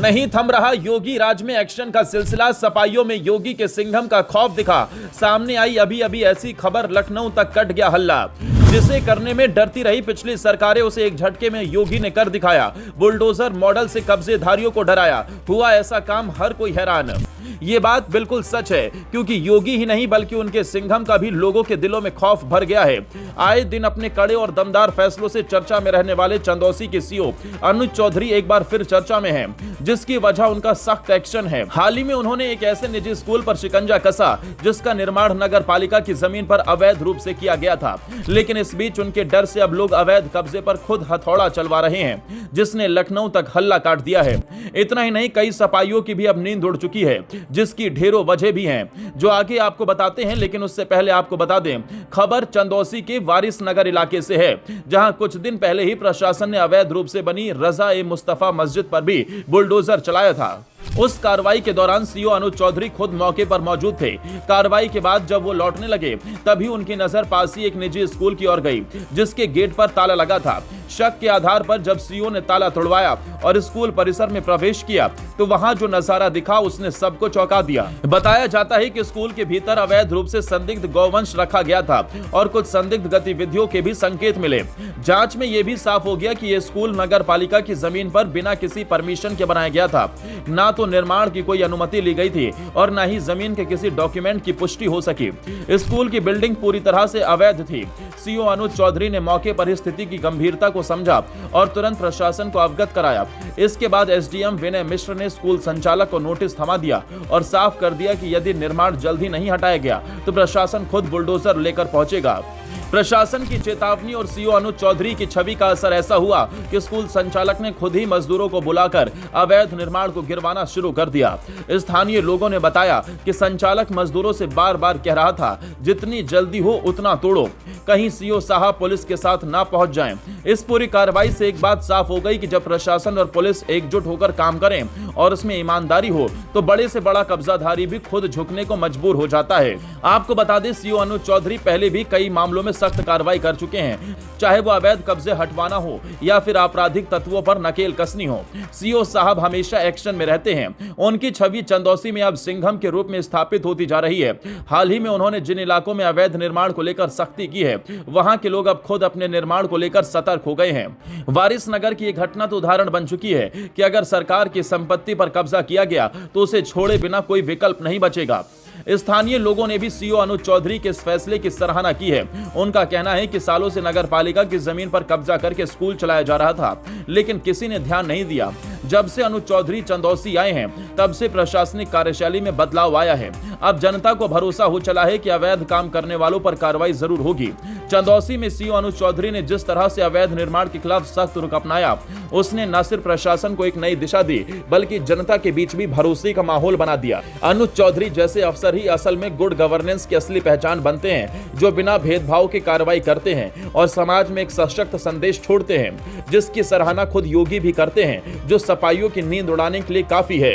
नहीं थम रहा योगी राज में एक्शन का सिलसिला। सपाइयों में योगी के सिंघम का खौफ दिखा। सामने आई अभी अभी ऐसी खबर, लखनऊ तक कट गया हल्ला। जिसे करने में डरती रही पिछली सरकारें, उसे एक झटके में योगी ने कर दिखाया। बुलडोजर मॉडल से कब्जेधारियों को डराया। हुआ ऐसा काम, हर कोई हैरान। ये बात बिल्कुल सच है, क्योंकि योगी ही नहीं बल्कि उनके सिंघम का भी लोगों के दिलों में खौफ भर गया है। आए दिन अपने कड़े और दमदार फैसलों से चर्चा में रहने वाले चंदौसी के सीओ अनुज चौधरी एक बार फिर चर्चा में हैं, जिसकी वजह उनका सख्त एक्शन है। हाल ही में उन्होंने एक ऐसे निजी स्कूल पर शिकंजा कसा जिसका निर्माण नगर पालिका की जमीन पर अवैध रूप से किया गया था। लेकिन इस बीच उनके डर से अब लोग अवैध कब्जे पर खुद हथौड़ा चलवा रहे हैं, जिसने लखनऊ तक हल्ला काट दिया है। इतना ही नहीं, कई सपाइयों की भी अब नींद उड़ चुकी है, जिसकी ढेरों वजह भी हैं, जो आगे आपको बताते हैं। लेकिन उससे पहले आपको बता दें, खबर चंदौसी के वारिस नगर इलाके से है, जहां कुछ दिन पहले ही प्रशासन ने अवैध रूप से बनी रजा-ए-मुस्तफा मस्जिद पर भी बुलडोजर चलाया था। उस कार्रवाई के दौरान सीओ अनुज चौधरी खुद मौके पर मौजूद थे। कार्रवाई के बाद जब वो लौटने लगे, तभी उनकी नजर पास ही एक निजी स्कूल की ओर गई, जिसके गेट पर ताला लगा था। शक के आधार पर जब सीओ ने ताला तोड़वाया और स्कूल परिसर में प्रवेश किया, तो वहां जो नजारा दिखा उसने सबको चौंका दिया। बताया जाता है कि स्कूल के भीतर अवैध रूप से संदिग्ध गौवंश रखा गया था और कुछ संदिग्ध गतिविधियों के भी संकेत मिले। जांच में यह भी साफ हो गया कि यह स्कूल नगर पालिका की जमीन पर बिना किसी परमिशन के बनाया गया था। ना तो निर्माण की कोई अनुमति ली गई थी और न ही जमीन के किसी डॉक्यूमेंट की पुष्टि हो सकी। स्कूल की बिल्डिंग पूरी तरह से अवैध थी। सीओ अनुज चौधरी ने मौके पर ही स्थिति की गंभीरता को समझा और तुरंत प्रशासन को अवगत कराया। इसके बाद एसडीएम विनय मिश्र ने स्कूल संचालक को नोटिस थमा दिया और साफ कर दिया कि यदि निर्माण जल्द ही नहीं हटाया गया तो प्रशासन खुद बुलडोजर लेकर पहुंचेगा। प्रशासन की चेतावनी और सीओ अनुज चौधरी की छवि का असर ऐसा हुआ कि स्कूल संचालक ने खुद ही मजदूरों को बुलाकर अवैध निर्माण को गिरवाना शुरू कर दिया। स्थानीय लोगों ने बताया कि संचालक मजदूरों से बार बार कह रहा था, जितनी जल्दी हो उतना तोड़ो, कहीं सीओ साहब पुलिस के साथ ना पहुंच जाएं। इस पूरी कार्रवाई से एक बात साफ हो गई कि जब प्रशासन और पुलिस एकजुट होकर काम करें और उसमें ईमानदारी हो, तो बड़े से बड़ा कब्जाधारी भी खुद झुकने को मजबूर हो जाता है। आपको बता दें, सीओ अनुज चौधरी पहले भी कई मामलों में सख्त कार्रवाई कर चुके हैं, चाहे वो अवैध कब्जे हटवाना हो या फिर आपराधिक तत्वों पर नकेल कसनी हो। सीओ साहब हमेशा एक्शन में रहते हैं। उनकी छवि चंदौसी में अब सिंघम के रूप में स्थापित होती जा रही है। हाल ही में उन्होंने जिन इलाकों में अवैध निर्माण को लेकर सख्ती की है, वहां के लोग अब खुद अपने निर्माण को लेकर सतर्क हो गए हैं। वारिस नगर की एक घटना तो उदाहरण बन चुकी है कि अगर सरकार की संपत्ति पर कब्जा किया गया तो उसे छोड़े बिना कोई विकल्प नहीं बचेगा। स्थानीय लोगों ने भी सीओ अनुज चौधरी के इस फैसले की सराहना की है। उनका कहना है कि सालों से नगर पालिका की जमीन पर कब्जा करके स्कूल चलाया जा रहा था, लेकिन किसी ने ध्यान नहीं दिया। जब से अनुज चौधरी चंदौसी आए हैं, तब से प्रशासनिक कार्यशैली में बदलाव आया है। अब जनता को भरोसा हो चला है कि अवैध काम करने वालों पर कार्रवाई जरूर होगी। चंदौसी में सीओ अनुज चौधरी ने जिस तरह से अवैध निर्माण के खिलाफ सख्त रुख अपनाया, उसने न सिर्फ प्रशासन को एक नई दिशा दी, बल्कि जनता के बीच भी भरोसे का माहौल बना दिया। अनुज चौधरी जैसे अफसर ही असल में गुड गवर्नेंस की असली पहचान बनते हैं, जो बिना भेदभाव के कार्रवाई करते हैं और समाज में एक सशक्त संदेश छोड़ते हैं, जिसकी सराहना खुद योगी भी करते हैं, जो सपाइयों की नींद उड़ाने के लिए काफी है।